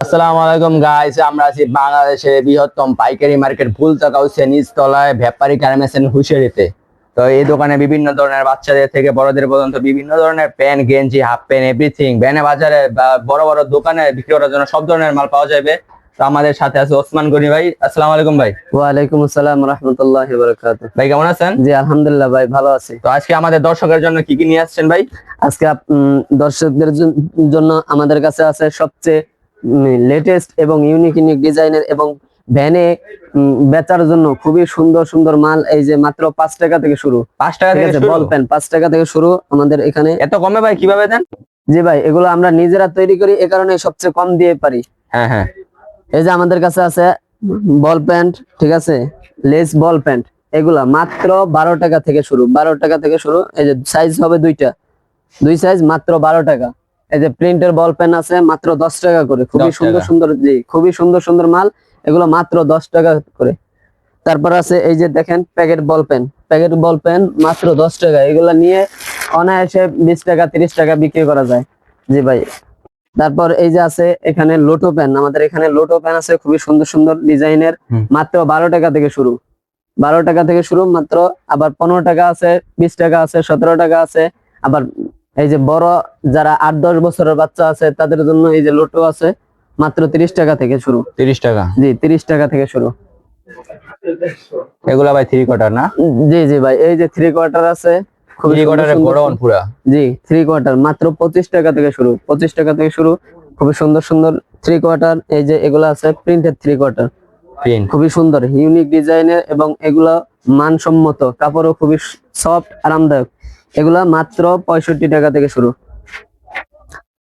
আসসালামু আলাইকুম গাইস, আমরা আছি বাংলাদেশের বৃহত্তম পাইকারি মার্কেট ফুলতলা হাউসের নিচতলায় ব্যাপারী গার্মেন্টস এন্ড হুঁশিয়ারিতে। তো এই দোকানে বিভিন্ন ধরনের বাচ্চাদের থেকে বড়দের পর্যন্ত বিভিন্ন ধরনের প্যান্ট, গেঞ্জি, হাফ প্যান্ট, এভরিথিং ব্যানে বাজারে বা বড় বড় দোকানে বিক্রি করার জন্য সব ধরনের মাল পাওয়া যাবে। তো আমাদের সাথে আছে ওসমান গনি ভাই। আসসালামু আলাইকুম ভাই। ওয়ালাইকুম আসসালাম রাহমাতুল্লাহি ওয়া বারাকাতুহু। ভাই কেমন আছেন? জি আলহামদুলিল্লাহ ভাই ভালো আছি। তো আজকে আমাদের দর্শকের জন্য কি কি নিয়ে আসছেন ভাই? আজকে দর্শকদের জন্য আমাদের কাছে আছে সবচেয়ে লেটেস্ট এবং ইউনিক ডিজাইনের এবং ভ্যানে বেচার জন্য খুবই সুন্দর সুন্দর মাল। এই যে মাত্র 5 টাকা থেকে শুরু। 5 টাকা থেকে শুরু? বল পেন 5 টাকা থেকে শুরু আমাদের এখানে। এত কমে ভাই কিভাবে দেন? জি ভাই, এগুলো আমরা নিজেরা তৈরি করি, এই কারণে সবচেয়ে কম দিয়ে পারি। হ্যাঁ হ্যাঁ। এই যে আমাদের কাছে আছে বল প্যান্ট, ঠিক আছে, লেস বল প্যান্ট, এগুলা মাত্র 12 টাকা থেকে শুরু। 12 টাকা থেকে শুরু। এই যে সাইজ হবে দুই সাইজ, মাত্র 12 টাকা। এই যে প্রিন্টের বল পেন আছে মাত্র 10 টাকা করে। খুবই সুন্দর সুন্দর, জি খুবই সুন্দর সুন্দর মাল, এগুলো মাত্র 10 টাকা করে। তারপর আছে এই যে দেখেন প্যাকেট বল পেন মাত্র 10 টাকা। এগুলা নিয়ে অনায়াসে 20 টাকা 30 টাকা বিক্রি করা যায়। জি ভাই। তারপর এই যে আছে এখানে লোটো পেন, আমাদের এখানে লোটো পেন আছে খুবই সুন্দর সুন্দর ডিজাইনের, মাত্র 12 টাকা থেকে শুরু। 12 টাকা থেকে শুরু মাত্র। আবার 15 টাকা আছে, 20 টাকা আছে, 17 টাকা আছে। আবার এই যে বড় যারা 8-10 বছরের বাচ্চা আছে তাদের জন্য এই যে লোটো আছে মাত্র 30 টাকা থেকে শুরু। 30 টাকা? জি 30 টাকা থেকে শুরু। এগুলা ভাই 3 কোয়ার্টার না? জি জি ভাই, এই যে 3 কোয়ার্টার আছে, খুবই 3 কোয়ার্টারে গোডাউন পুরা। জি 3 কোয়ার্টার মাত্র 25 টাকা থেকে শুরু। 25 টাকা থেকে শুরু, খুবই সুন্দর সুন্দর 3 কোয়ার্টার। এই যে এগুলা আছে প্রিন্টেড 3 কোয়ার্টার, খুবই সুন্দর ইউনিক ডিজাইনের এবং এগুলা মানসম্মত, কাপড়ও খুবই সফট আরামদায়ক। এগুলা মাত্র 65 টাকা থেকে শুরু।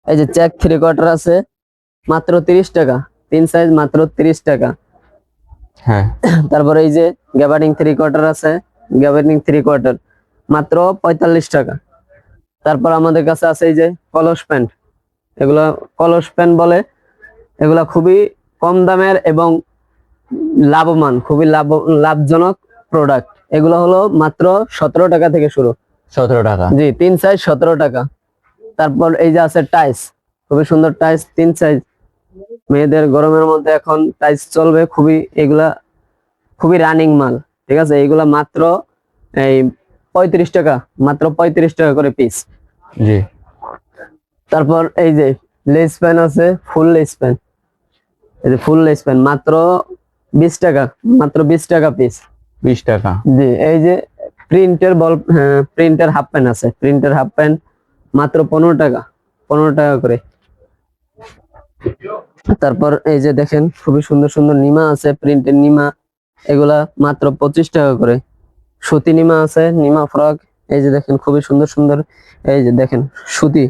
এই যে চেক 3 কোয়ার্টার আছে মাত্র 30 টাকা, 3 সাইজ মাত্র 30 টাকা। হ্যাঁ। তারপরে এই যে গ্যাবার্ডিং 3 কোয়ার্টার আছে, গ্যাবার্ডিং 3 কোয়ার্টার মাত্র 45 টাকা। তারপর আমাদের কাছে আছে এই যে কলস প্যান্ট, এগুলা কলস প্যান্ট বলে। এগুলা খুবই কম দামের এবং লাভবান, খুবই লাভজনক প্রোডাক্ট। এগুলো হলো মাত্র 17 টাকা থেকে শুরু। 17 টাকা? জি 3 সাইজ 17 টাকা। তারপর এই যে আছে টাইস, খুবই সুন্দর টাইস 3 সাইজ। মেয়েদের গরমের মধ্যে এখন টাইস চলবে, এগুলা খুবই রানিং মাল, ঠিক আছে। এগুলা মাত্র এই 35 টাকা, মাত্র 35 টাকা করে পিস। জি। তারপর এই যে লেস প্যান আছে, ফুল লেস প্যান। এই যে ফুল লেস প্যান মাত্র 20 টাকা, মাত্র 20 টাকা পিস। 20 টাকা? জি। এই যে প্রিন্টের হাফ প্যান্ট আছে, প্রিন্টের হাফ প্যান্ট মাত্র 15 টাকা, 15 টাকা করে। তারপর এই যে দেখেন খুবই সুন্দর সুন্দর নিমা আছে, প্রিন্টের নিমা, এগুলা মাত্র 25 টাকা করে। সুতি নিমা আছে, নিমা ফ্রক। এই যে দেখেন খুবই সুন্দর সুন্দর, এই যে দেখেন সুতি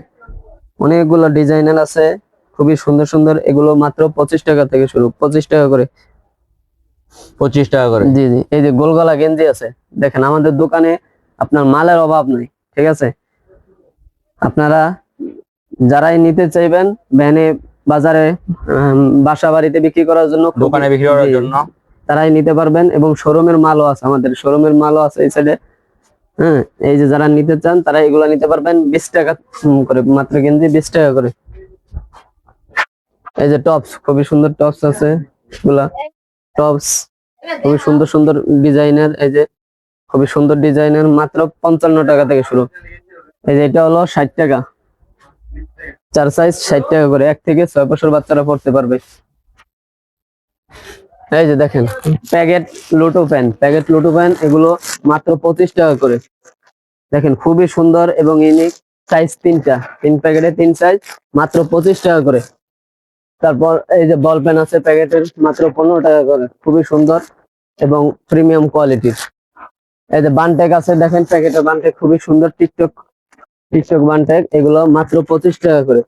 অনেকগুলো ডিজাইনার আছে, খুবই সুন্দর সুন্দর। এগুলো মাত্র 25 টাকা থেকে শুরু, 25 টাকা করে। 25 টাকা করে? জি জি। এই যে গোলগলা গেঞ্জি আছে, দেখেন আমাদের দোকানে আপনার মালের অভাব নাই, ঠিক আছে। আপনারা যারাই নিতে চাইবেন ভ্যানে বাজারে বাসা বাড়িতে বিক্রি করার জন্য, দোকানে বিক্রি করার জন্য, তারাই নিতে পারবেন। এবং শোরুমের মালও আছে, আমাদের শোরুমের মালও আছে এই সাইডে। হ্যাঁ, এই যে যারা নিতে চান তারা এগুলা নিতে পারবেন 20 টাকা করে, মাত্র গেঞ্জি 20 টাকা করে। এই যে টপস, খুবই সুন্দর টপস আছে, এগুলা টপস খুবই সুন্দর সুন্দর ডিজাইনের। এই যে খুবই সুন্দর ডিজাইনের, মাত্র 55 টাকা থেকে শুরু। এই যে এটা হলো 60 টাকা, 4 সাইজ 60 টাকা করে, 1 থেকে 6 বছর বাচ্চারা পড়তে পারবে। এই যে দেখেন প্যাকেট লুটো প্যান, এগুলো মাত্র 25 টাকা করে। দেখেন খুবই সুন্দর এবং ইউনিক, সাইজ 3টা, 3 প্যাকেটে 3 সাইজ, মাত্র 25 টাকা করে। তারপর এই যে বল পেন আছে প্যাকেটের, মাত্র 15 টাকা করে, খুবই সুন্দর এবং প্রিমিয়াম কোয়ালিটির। এই যে বানটেক আছে, দেখেন প্যাকেটের বানটেক খুবই সুন্দর, টিকটক বানটেক, এগুলো মাত্র 25 টাকা করে।